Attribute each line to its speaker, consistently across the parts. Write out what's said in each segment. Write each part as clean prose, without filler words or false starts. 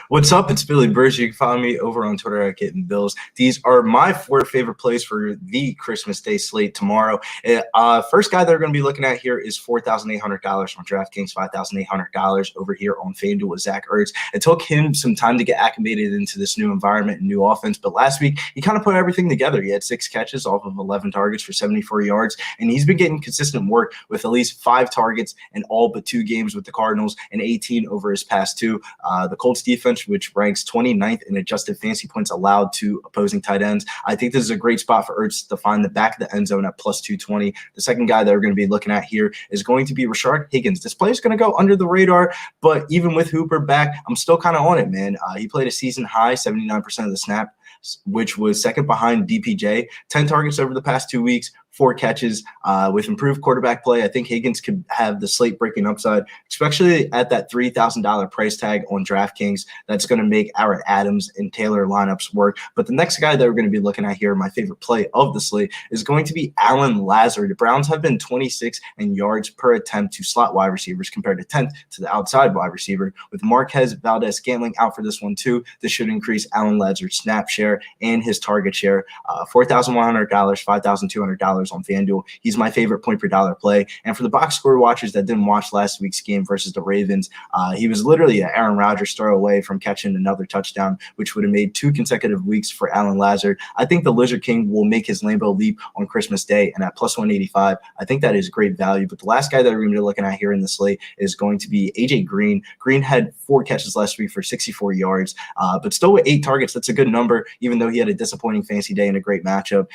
Speaker 1: What's up? It's Billy Brisbane. You can follow me over on Twitter at Getting Bills. These are my four favorite plays for the Christmas Day Slate tomorrow. First guy that we're going to be looking at here is $4,800 on DraftKings, $5,800 over here on FanDuel with Zach Ertz. It took him some time to get acclimated into this new environment and new offense, but last week he kind of put everything together. He had 6 catches off of 11 targets for 74 yards, and he's been getting consistent work with at least 5 targets in all but 2 games with the Cardinals and 18 over his past 2. The Colts defense, which ranks 29th in adjusted fantasy points allowed to opposing tight ends. I think this is a great spot for Ertz to find the back of the end zone at plus 220. The second guy that we're going to be looking at here is going to be Rashard Higgins. This play is going to go under the radar, but even with Hooper back, I'm still kind of on it, man. He played a season high 79% of the snap, which was second behind DPJ. 10 targets over the past 2 weeks, 4 catches. With improved quarterback play, I think Higgins could have the slate breaking upside, especially at that $3,000 price tag on DraftKings. That's going to make our Adams and Taylor lineups work. But the next guy that we're going to be looking at here, my favorite play of the slate, is going to be Allen Lazard. The Browns have been 26 in yards per attempt to slot wide receivers compared to 10th to the outside wide receiver. With Marquez Valdez-Scantling out for this one too, this should increase Allen Lazard's snap share and his target share. $4,100, $5,200 on FanDuel. He's my favorite point per dollar play. And for the box score watchers that didn't watch last week's game versus the Ravens, he was literally an Aaron Rodgers throw away from catching another touchdown, which would have made 2 consecutive weeks for Allen Lazard. I think the Lizard King will make his Lambeau leap on Christmas Day, and at plus 185, I think that is great value. But the last guy that we're going to be looking at here in the slate is going to be AJ Green. Green had 4 catches last week for 64 yards, but still with 8 targets. That's a good number, even though he had a disappointing fantasy day and a great matchup.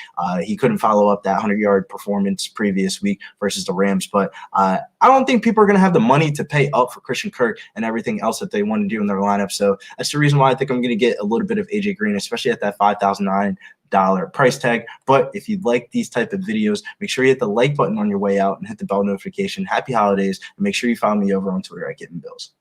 Speaker 1: He couldn't follow up that 100-yard performance previous week versus the Rams, but I don't think people are going to have the money to pay up for Christian Kirk and everything else that they want to do in their lineup. So that's the reason why I think I'm going to get a little bit of AJ Green, especially at that $5,009 price tag. But if you like these type of videos, make sure you hit the like button on your way out and hit the bell notification. Happy holidays, and make sure you follow me over on Twitter at Getting Bills.